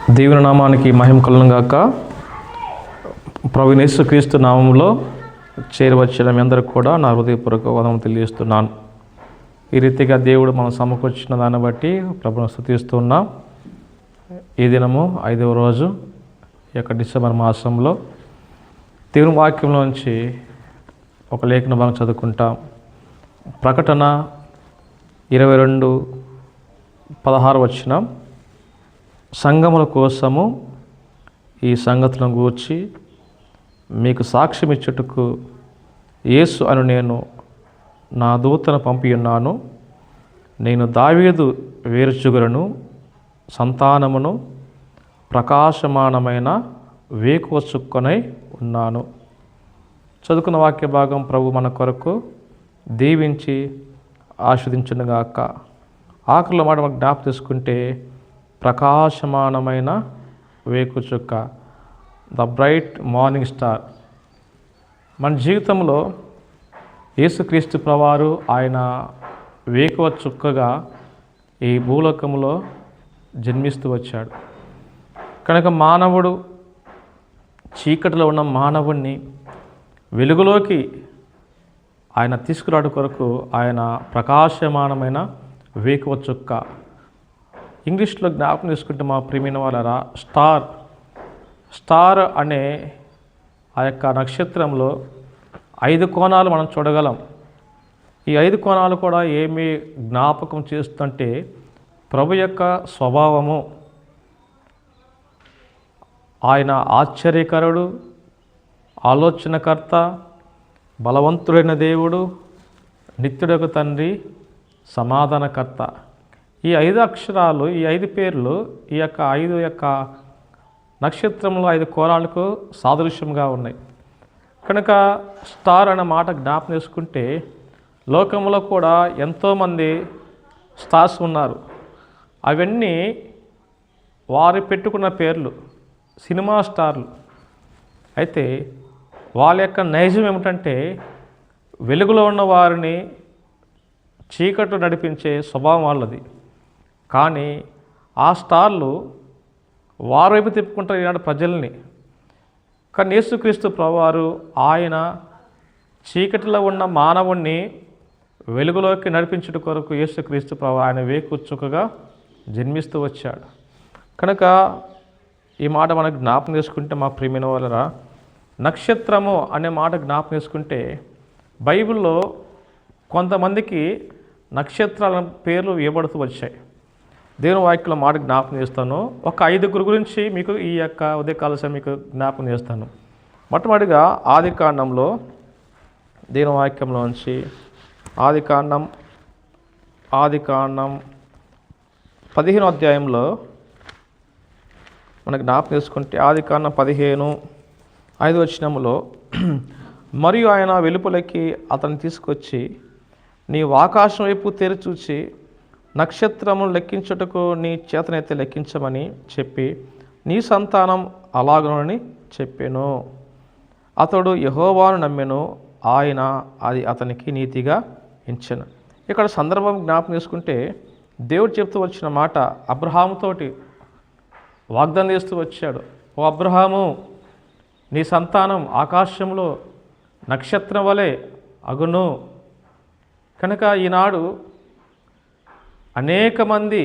దేవుని నామానికి మహిమ కలుగును గాక. ప్రభువైన యేసుక్రీస్తు నామములో చేరవచ్చిన మీ అందరికి కూడా నా హృదయపూర్వక వందనములు తెలియజేస్తున్నాను. ఈ రీతిగా దేవుడు మనం సమకూర్చిన దాన్ని బట్టి ప్రభువును స్తుతిస్తున్నాం. ఈ దినము 5వ రోజు ఈ యొక్క డిసెంబర్ మాసంలో దేవుని వాక్యంలోంచి ఒక లేఖన భాగం చదువుకుంటాం. ప్రకటన 22:16 సంఘముల కోసము ఈ సంగతులను గూర్చి మీకు సాక్ష్యం ఇచ్చుటకు యేసు అను నేను నా దూతను పంపి ఉన్నాను. నేను దావీదు వేరుచుగురను సంతానమును ప్రకాశమానమైన వేకువ చుక్కనై ఉన్నాను. చదువుకున్న వాక్య భాగం ప్రభు మన కొరకు దీవించి ఆస్వాదించునుగాక. ఆఖరిలో మాట మనకు జ్ఞాపకం తీసుకుంటే ప్రకాశమానమైన వేకువ చుక్క, ద బ్రైట్ మార్నింగ్ స్టార్. మన జీవితంలో యేసుక్రీస్తు ప్రభువారు ఆయన వేకువ చుక్కగా ఈ భూలోకంలో జన్మిస్తూ వచ్చాడు. కనుక మానవుడు చీకటిలో ఉన్న మానవుణ్ణి వెలుగులోకి ఆయన తీసుకురాడు కొరకు ఆయన ప్రకాశమానమైన వేకువ చుక్క. ఇంగ్లీష్లో జ్ఞాపకం తీసుకుంటే మా ప్రియమైన వాళ్ళరా, స్టార్ అనే ఆ యొక్క నక్షత్రంలో 5 కోణాలు మనం చూడగలం. ఈ 5 కోణాలు కూడా ఏమి జ్ఞాపకం చేస్తుంటే ప్రభు యొక్క స్వభావము. ఆయన ఆశ్చర్యకరుడు, ఆలోచనకర్త, బలవంతుడైన దేవుడు, నిత్యుడకు తండ్రి, సమాధానకర్త. ఈ 5 అక్షరాలు, ఈ 5 పేర్లు ఈ యొక్క 5 యొక్క నక్షత్రంలో 5 కోణాలకు సాదృశ్యంగా ఉన్నాయి. కనుక స్టార్ అనే మాట జ్ఞాపకం చేసుకుంటే లోకంలో కూడా ఎంతోమంది స్టార్స్ ఉన్నారు. అవన్నీ వారు పెట్టుకున్న పేర్లు, సినిమా స్టార్లు. అయితే వాళ్ళ యొక్క నైజం ఏమిటంటే వెలుగులో ఉన్న వారిని చీకట్లు నడిపించే స్వభావం వాళ్ళది. కానీ ఆ స్టార్లు వారి వైపు తిప్పుకుంటారు ఈనాడు ప్రజల్ని. కానీ యేసుక్రీస్తు ప్రభువారు ఆయన చీకటిలో ఉన్న మానవుణ్ణి వెలుగులోకి నడిపించుట కొరకు యేసుక్రీస్తు ప్రభువారు ఆయన వేకువ చుక్కగా జన్మిస్తూ వచ్చాడు. కనుక ఈ మాట మనకు జ్ఞాపకం చేసుకుంటే మా ప్రియమైన వాళ్ళరా, నక్షత్రము అనే మాట జ్ఞాపకం చేసుకుంటే బైబిల్లో కొంతమందికి నక్షత్రాల పేర్లు ఇవ్వబడుతూ వచ్చాయి. దేవుని వాక్యంలో మాట జ్ఞాపకం చేస్తాను. ఒక 5 గురించి మీకు ఈ యొక్క ఉదయకాల సమయం మీకు జ్ఞాపకం చేస్తాను. మొట్టమొదటిగా ఆదికాండంలో దేవుని వాక్యంలోంచి ఆదికాండం 15వ అధ్యాయంలో మనకు జ్ఞాపకం చేసుకుంటే ఆదికాండం 15:5 మరియు ఆయన వెలుపలకి అతన్ని తీసుకొచ్చి నీవు ఆకాశం వైపు తెరిచూచి నక్షత్రమును లెక్కించుటకు నీ చేతనైతే లెక్కించమని చెప్పి నీ సంతానం అలాగనని చెప్పాను. అతడు యెహోవాను నమ్మెను, ఆయన అది అతనికి నీతిగా ఎంచెను. ఇక్కడ సందర్భం జ్ఞాపకం చేసుకుంటే దేవుడు చెప్తూ వచ్చిన మాట అబ్రహాముతోటి వాగ్దానం చేస్తూ వచ్చాడు. ఓ అబ్రహాము, నీ సంతానం ఆకాశంలో నక్షత్రం వలె అగును. కనుక ఈనాడు అనేక మంది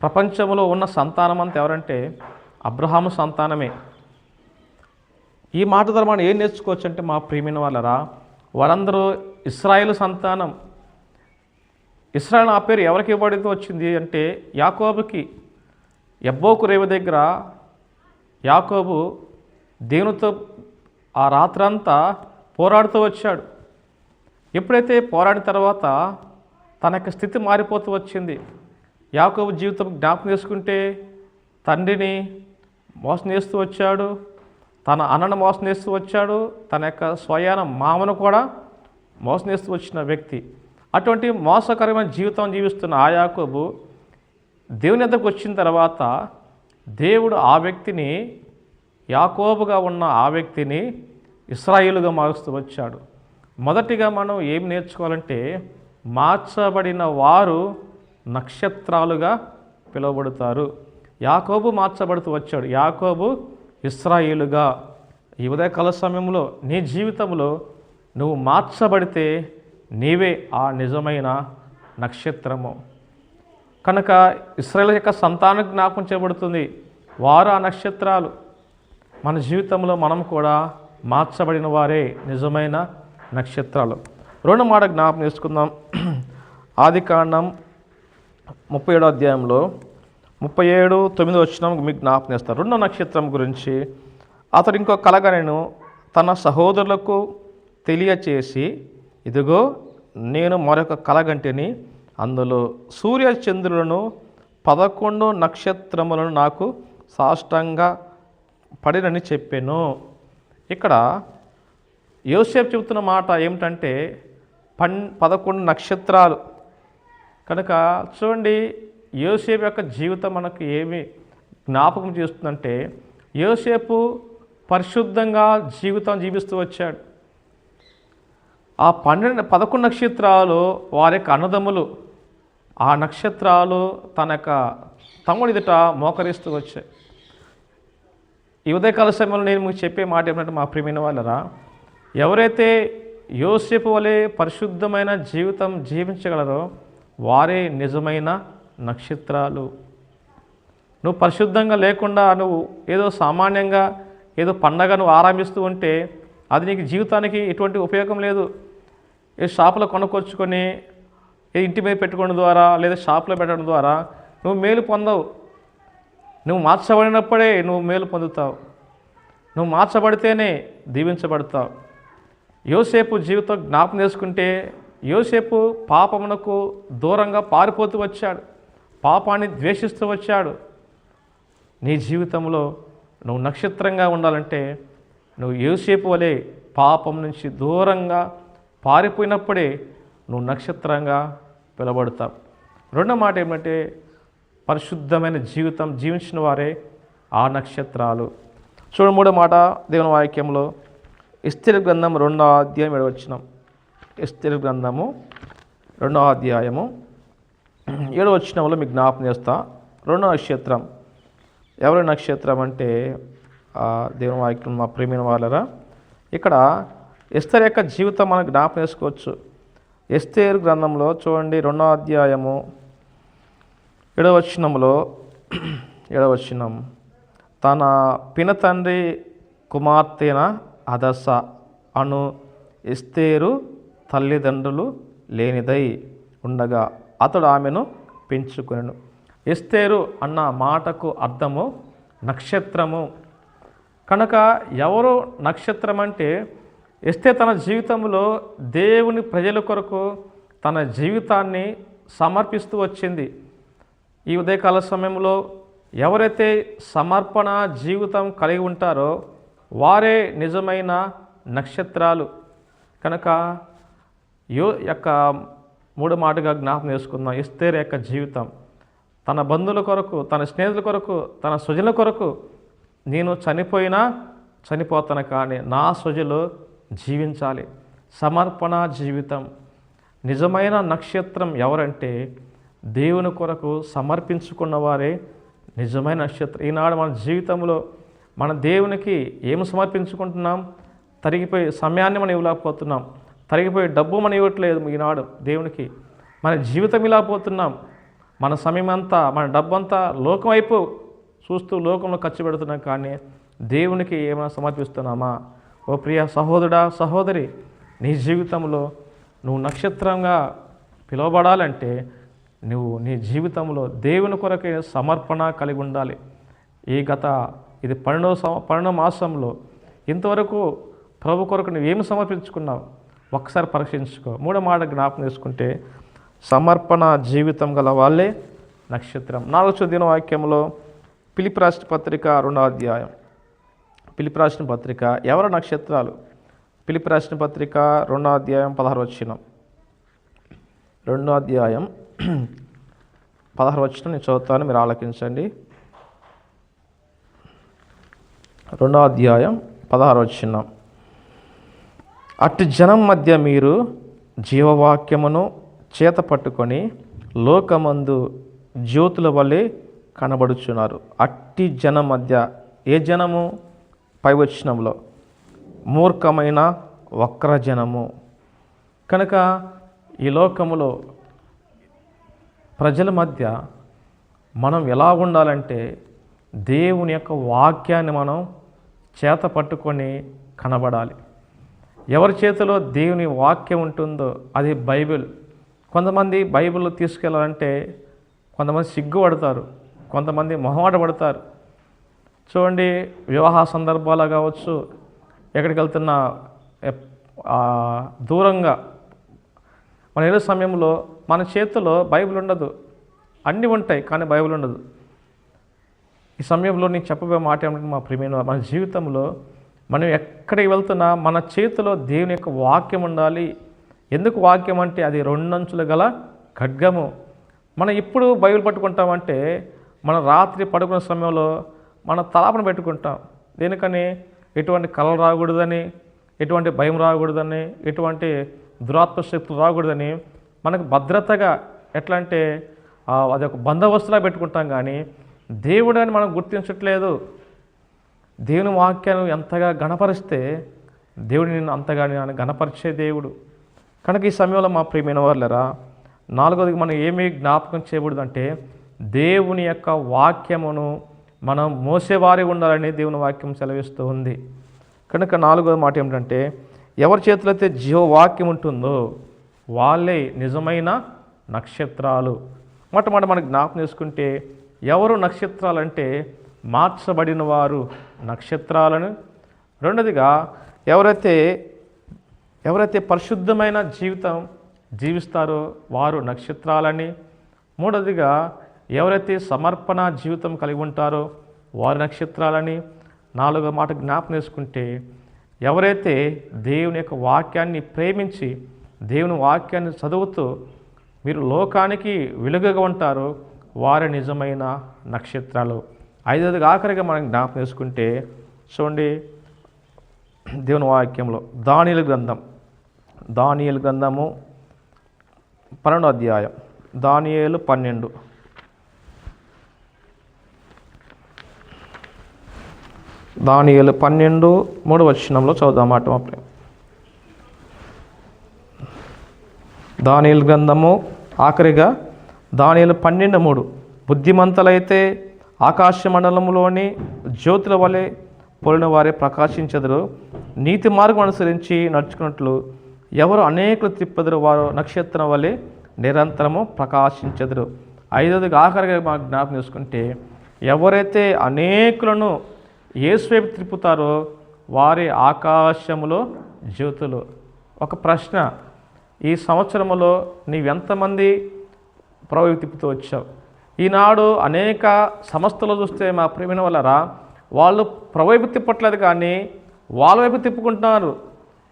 ప్రపంచంలో ఉన్న సంతానం అంతా ఎవరంటే అబ్రహాము సంతానమే. ఈ మాట ద్వారా మనం ఏం నేర్చుకోవచ్చు అంటే మా ప్రియమైన వాళ్ళరా, వారందరూ ఇశ్రాయేలు సంతానం. ఇశ్రాయేలు ఆ పేరు ఎవరికి ఇవ్వబడితో వచ్చింది అంటే యాకోబుకి. యబ్బోకు రేవు దగ్గర యాకోబు దేవునితో ఆ రాత్రంతా పోరాడుతూ వచ్చాడు. ఎప్పుడైతే పోరాడిన తర్వాత తన యొక్క స్థితి మారిపోతూ వచ్చింది. యాకోబు జీవితం జ్ఞాపకం చేసుకుంటే తండ్రిని మోసం చేస్తూ వచ్చాడు, తన అన్నను మోసం చేస్తూ వచ్చాడు, తన యొక్క స్వయాన మామను కూడా మోసం చేస్తూ వచ్చిన వ్యక్తి. అటువంటి మోసకరమైన జీవితం జీవిస్తున్న ఆ యాకోబు దేవుని యొద్దకు వచ్చిన తర్వాత దేవుడు ఆ వ్యక్తిని, యాకోబుగా ఉన్న ఆ వ్యక్తిని ఇశ్రాయేలుగా మారుస్తూ వచ్చాడు. మొదటిగా మనం ఏం నేర్చుకోవాలంటే మార్చబడిన వారు నక్షత్రాలుగా పిలువబడతారు. యాకోబు మార్చబడుతూ వచ్చాడు. యాకోబు ఇశ్రాయేలుగా. ఈ ఉదయకాల సమయంలో నీ జీవితంలో నువ్వు మార్చబడితే నీవే ఆ నిజమైన నక్షత్రము. కనుక ఇశ్రాయేలు యొక్క సంతానం జ్ఞాపకం చేయబడుతుంది. వారు ఆ నక్షత్రాలు. మన జీవితంలో మనం కూడా మార్చబడిన వారే నిజమైన నక్షత్రాలు. రెండో మాట జ్ఞాపకం చేసుకుందాం. ఆదికాండం 37వ అధ్యాయంలో 37:9 మీకు జ్ఞాపకం చేస్తారు. రెండో నక్షత్రం గురించి. అతడు ఇంకో కలగనను తన సహోదరులకు తెలియచేసి, ఇదిగో నేను మరొక కలగంటిని, అందులో సూర్య చంద్రులను 11 నక్షత్రములను నాకు సాష్టంగా పడినని చెప్పాను. ఇక్కడ యోసేపు చెబుతున్న మాట ఏమిటంటే 11 నక్షత్రాలు. కనుక చూడండి, యోసేపు యొక్క జీవితం మనకు ఏమి జ్ఞాపకం చేస్తుందంటే, యోసేపు పరిశుద్ధంగా జీవితం జీవిస్తూ వచ్చాడు. ఆ 11 నక్షత్రాలు వారి యొక్క అన్నదమ్ములు. ఆ నక్షత్రాలు తన యొక్క తమ్ముడి ఎదుట మోకరిస్తూ వచ్చాయి. ఈ ఉదయకాల సమయంలో నేను మీకు చెప్పే మాట ఏమిటంటే, మా ప్రియమైన వాళ్ళరా, ఎవరైతే యోసేపు వలె పరిశుద్ధమైన జీవితం జీవించగలరో వారే నిజమైన నక్షత్రాలు. నువ్వు పరిశుద్ధంగా లేకుండా నువ్వు ఏదో సామాన్యంగా ఏదో పండగ నువ్వు ఆరంభిస్తూ ఉంటే అది నీకు జీవితానికి ఎటువంటి ఉపయోగం లేదు. ఏ షాపులో కొనుక్కొచ్చుకొని ఇంటి మీద పెట్టుకోవడం ద్వారా లేదా షాపులో పెట్టడం ద్వారా నువ్వు మేలు పొందవు. నువ్వు మార్చబడినప్పుడే నువ్వు మేలు పొందుతావు. నువ్వు మార్చబడితేనే దీవించబడతావు. యోసేపు జీవితం జ్ఞాపకం చేసుకుంటే, యోసేపు పాపమునకు దూరంగా పారిపోతూ వచ్చాడు. పాపాన్ని ద్వేషిస్తూ వచ్చాడు. నీ జీవితంలో నువ్వు నక్షత్రంగా ఉండాలంటే నువ్వు యోసేపు వలె పాపం నుంచి దూరంగా పారిపోయినప్పుడే నువ్వు నక్షత్రంగా పిలబడతావు. రెండో మాట ఏమంటే, పరిశుద్ధమైన జీవితం జీవించిన వారే ఆ నక్షత్రాలు. చూడండి, మూడో మాట దేవుని వాక్యంలో ఎస్తేరు గ్రంథం 2వ అధ్యాయం 7వ వచనం. ఎస్తేరు గ్రంథము 2వ అధ్యాయము 7వ వచనంలో మీకు జ్ఞాపకం చేస్తా. రెండో నక్షత్రం ఎవరి నక్షత్రం అంటే దేవుని వాక్యం మా ప్రియమైన వాళ్ళరా, ఇక్కడ ఎస్తేరు యొక్క జీవితం మనం జ్ఞాపకం చేసుకోవచ్చు. ఎస్తేరు గ్రంథంలో చూడండి 2వ అధ్యాయము 7వ వచనంలో 7వ వచనం, తన పినతండ్రి కుమార్తెన హదస అను ఎస్తేరు తల్లిదండ్రులు లేనిదై ఉండగా అతడు ఆమెను పెంచుకొనెను. ఎస్తేరు అన్న మాటకు అర్థము నక్షత్రము. కనుక ఎవరు నక్షత్రం అంటే, ఎస్తేరు తన జీవితంలో దేవుని ప్రజల కొరకు తన జీవితాన్ని సమర్పిస్తూ వచ్చింది. ఈ ఉదయకాల సమయంలో ఎవరైతే సమర్పణ జీవితం కలిగి ఉంటారో వారే నిజమైన నక్షత్రాలు. కనుక యొక్క మూడు మాటగా జ్ఞాపకం చేసుకుందాం. ఎస్తేరు యొక్క జీవితం తన బంధువుల కొరకు, తన స్నేహితుల కొరకు, తన స్వజనుల కొరకు, నేను చనిపోయినా చనిపోతాను కానీ నా స్వజులు జీవించాలి. సమర్పణ జీవితం. నిజమైన నక్షత్రం ఎవరంటే దేవుని కొరకు సమర్పించుకున్న వారే నిజమైన నక్షత్రం. ఈనాడు మన జీవితంలో మన దేవునికి ఏమి సమర్పించుకుంటున్నాం? తరిగిపోయే సమయాన్ని మనం ఇవ్వలేకపోతున్నాం. తరిగిపోయే డబ్బు మనం ఇవ్వట్లేదు ఈనాడు దేవునికి. మన జీవితం ఇలా పోతున్నాం. మన సమయం అంతా, మన డబ్బంతా లోకం వైపు చూస్తూ లోకంలో ఖర్చు పెడుతున్నాం కానీ దేవునికి ఏమైనా సమర్పిస్తున్నామా? ఓ ప్రియ సహోదరుడా, సహోదరి, నీ జీవితంలో నువ్వు నక్షత్రంగా పిలువబడాలంటే నువ్వు నీ జీవితంలో దేవుని కొరకే సమర్పణ కలిగి ఉండాలి. ఇది 12వ మాసంలో ఇంతవరకు ప్రభు కొరకు నువ్వేమి సమర్పించుకున్నావు? ఒక్కసారి పరీక్షించుకో. మూడో మాట జ్ఞాపకం చేసుకుంటే సమర్పణ జీవితం గల వాళ్ళే నక్షత్రం. 4వ దిన వాక్యంలో ఫిలిప్పీ రాసిన పత్రిక 2వ అధ్యాయం. ఫిలిప్పీ రాసిన పత్రిక ఎవరు నక్షత్రాలు? ఫిలిప్పీ రాసిన పత్రిక 2వ అధ్యాయం 16వ వచనం. 2వ అధ్యాయం 16వ వచనం నేను చదువుతాను, మీరు ఆలకించండి. 2వ అధ్యాయం 16వ వచనం. అట్టి జనం మధ్య మీరు జీవవాక్యమును చేత పట్టుకొని లోకమందు జ్యోతుల వలె కనబడుచున్నారు. అట్టి జనం మధ్య ఏ జనము? పైవచనంలో మూర్ఖమైన వక్ర జనము. కనుక ఈ లోకములో ప్రజల మధ్య మనం ఎలా ఉండాలంటే దేవుని యొక్క వాక్యాన్ని మనం చేత పట్టుకొని కనబడాలి. ఎవరి చేతిలో దేవుని వాక్యం ఉంటుందో అది బైబిల్. కొంతమంది బైబిల్ తీసుకెళ్ళాలంటే కొంతమంది సిగ్గుపడతారు, కొంతమంది మొహమాట పడతారు. చూడండి, వివాహ సందర్భాలు కావచ్చు, ఎక్కడికి వెళ్తున్నా దూరంగా మన వెళ్ళే సమయంలో మన చేతిలో బైబిల్ ఉండదు. అన్నీ ఉంటాయి కానీ బైబిల్ ఉండదు. ఈ సమయంలో నేను చెప్పబోయే మాట ఏమంటే, మా ప్రియమైన మన జీవితంలో మనం ఎక్కడికి వెళ్తున్నా మన చేతిలో దేవుని యొక్క వాక్యం ఉండాలి. ఎందుకు వాక్యం అంటే అది 2 అంచులు గల ఖడ్గము. మనం ఇప్పుడు బైబిల్ పట్టుకుంటామంటే మన రాత్రి పడుకునే సమయంలో మన తలాపన పెట్టుకుంటాం. దేనికని? ఎటువంటి కలలు రాకూడదని, ఎటువంటి భయం రాకూడదని, ఎటువంటి దురాత్మ శక్తులు రాకూడదని మనకు భద్రతగా ఎట్లా అంటే అది ఒక బందోబస్తులా పెట్టుకుంటాం. కానీ దేవుడు అని మనం గుర్తించట్లేదు. దేవుని వాక్యాన్ని ఎంతగా గణపరిస్తే దేవుడు నిన్ను అంతగా నేను గణపరిచే దేవుడు. కనుక ఈ సమయంలో మా ప్రియమైన వాళ్ళరా, 4వది మనం ఏమీ జ్ఞాపకం చేయకూడదంటే దేవుని యొక్క వాక్యమును మనం మోసేవారి ఉండాలని దేవుని వాక్యం సెలవిస్తూ ఉంది. కనుక 4వ మాట ఏమిటంటే, ఎవరి చేతిలో అయితే జీవవాక్యం ఉంటుందో వాళ్ళే నిజమైన నక్షత్రాలు. మొట్టమొదటి మనకు జ్ఞాపకం చేసుకుంటే ఎవరు నక్షత్రాలంటే మార్చబడిన వారు నక్షత్రాలను. రెండోదిగా ఎవరైతే పరిశుద్ధమైన జీవితం జీవిస్తారో వారు నక్షత్రాలని. మూడోదిగా ఎవరైతే సమర్పణ జీవితం కలిగి ఉంటారో వారు నక్షత్రాలని. 4వ మాట జ్ఞాపకం చేసుకుంటే ఎవరైతే దేవుని యొక్క వాక్యాన్ని ప్రేమించి దేవుని వాక్యాన్ని చదువుతూ మీరు లోకానికి వెలుగుగా ఉంటారో వారి నిజమైన నక్షత్రాలు. 5వదిగా ఆఖరిగా మనం జ్ఞాపకం చేసుకుంటే చూడండి, దేవుని వాక్యంలో దానియేలు గ్రంథము 12వ అధ్యాయం, దానియేలు 12. దానియేలు 12 3వ వచనంలో చదువుదాం మాట. దానియేలు గ్రంథము ఆఖరిగా దానియేలు 12:3. బుద్ధిమంతులైతే ఆకాశ మండలంలోని జ్యోతుల వలె పోలిన వారే ప్రకాశించెదరు. నీతి మార్గం అనుసరించి నడుచుకున్నట్లు ఎవరు అనేకులు తిప్పెదరు వారు నక్షత్రం వలె నిరంతరము ప్రకాశించెదరు. 5వదిగా ఆఖరిగా మాకు జ్ఞాపకం చేసుకుంటే ఎవరైతే అనేకులను యేసు వైపు తిప్పుతారో వారి ఆకాశములో జ్యోతులు. ఒక ప్రశ్న, ఈ సంవత్సరంలో నీవెంతమంది ప్రభు వైపు తిప్పుతూ వచ్చావు? ఈనాడు అనేక సంస్థలు చూస్తే మా ప్రియమైన వాళ్ళరా, వాళ్ళు ప్రభు వైపు తిప్పట్లేదు కానీ వాళ్ళ వైపు తిప్పుకుంటున్నారు.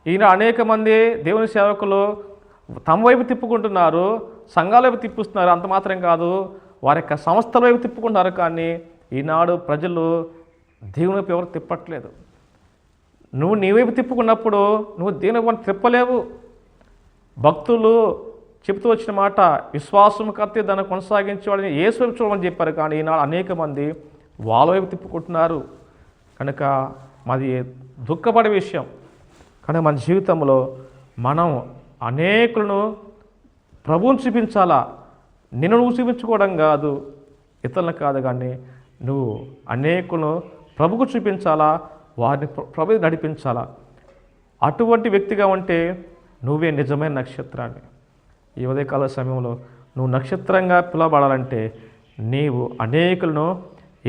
ఈయన అనేక మంది దేవుని సేవకులు తమ వైపు తిప్పుకుంటున్నారు, సంఘాల వైపు తిప్పుస్తున్నారు. అంత మాత్రం కాదు, వారి యొక్క సంస్థల వైపు తిప్పుకుంటున్నారు. కానీ ఈనాడు ప్రజలు దేవుని వైపు ఎవరు తిప్పట్లేదు. నువ్వు నీ వైపు తిప్పుకున్నప్పుడు నువ్వు దేవుని వైపు తిప్పలేవు. భక్తులు చెబుతూ వచ్చిన మాట, విశ్వాసం కర్తే దాన్ని కొనసాగించేవాడిని యేసు వైపు చూడమని చెప్పారు. కానీ ఈనాడు అనేక మంది వాళ్ళ వైపు తిప్పుకుంటున్నారు. కనుక మాది దుఃఖపడే విషయం. కానీ మన జీవితంలో మనం అనేకులను ప్రభువుని చూపించాలా. నిన్ను నువ్వు చూపించుకోవడం కాదు, ఇతరులను కాదు, కానీ నువ్వు అనేకులను ప్రభుకు చూపించాలా, వారిని ప్రభు నడిపించాలా. అటువంటి వ్యక్తిగా ఉంటే నువ్వే నిజమైన నక్షత్రాన్ని. ఈ ఉదయకాల సమయంలో నువ్వు నక్షత్రంగా పిలవబడాలంటే నీవు అనేకులను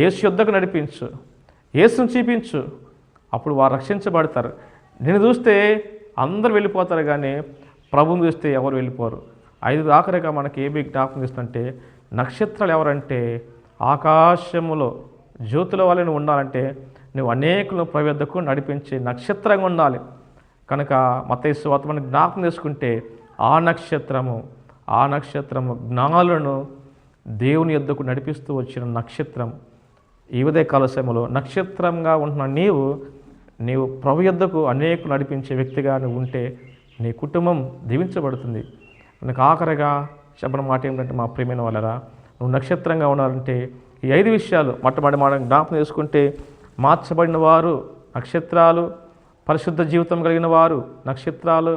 యేసు యొద్దకు నడిపించు, యేసును చూపించు. అప్పుడు వారు రక్షించబడతారు. నేను చూస్తే అందరూ వెళ్ళిపోతారు కానీ ప్రభువుని చూస్తే ఎవరు వెళ్ళిపోరు. 5 ఆఖరిగా మనకి ఏమి జ్ఞాపకం చేస్తుంటే నక్షత్రాలు ఎవరంటే ఆకాశములో జ్యోతుల వలె నువ్వు ఉండాలంటే నువ్వు అనేకులను ప్రభు యొద్దకు నడిపించే నక్షత్రంగా ఉండాలి. కనుక మత్తయి సువార్త మనం జ్ఞాపకం చేసుకుంటే ఆ నక్షత్రము జ్ఞానులను దేవుని యొద్దకు నడిపిస్తూ వచ్చిన నక్షత్రం. ఈ ఉదయకాల సమయంలో నక్షత్రంగా ఉంటున్న నీవు ప్రభు యొద్దకు అనేకులు నడిపించే వ్యక్తిగా నువ్వు ఉంటే నీ కుటుంబం దీవించబడుతుంది. నాకు ఆఖరిగా చెప్పిన మాట ఏమిటంటే, మా ప్రియమైన వాళ్ళరా, నువ్వు నక్షత్రంగా ఉండాలంటే ఈ 5 విషయాలు మొట్టమొదటి మనం జ్ఞాపకం చేసుకుంటే, మార్చబడిన వారు నక్షత్రాలు, పరిశుద్ధ జీవితం కలిగిన వారు నక్షత్రాలు,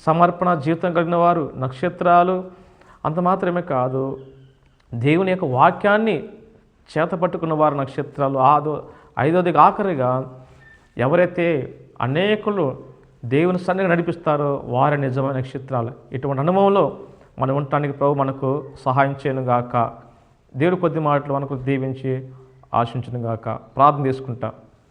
సమర్పణ జీవితం కలిగిన వారు నక్షత్రాలు. అంత మాత్రమే కాదు, దేవుని యొక్క వాక్యాన్ని చేతపట్టుకున్న వారు నక్షత్రాలు. ఐదోది ఆఖరిగా ఎవరైతే అనేకులు దేవుని సన్నిధిని నడిపిస్తారో వారి నిజమైన నక్షత్రాలు. ఇటువంటి అనుభవంలో మనం ఉండటానికి ప్రభు మనకు సహాయం చేయను గాక. దేవుడు కొద్ది మాటలు మనకు దీవించి ఆశించును గాక. ప్రార్థన చేసుకుంటా.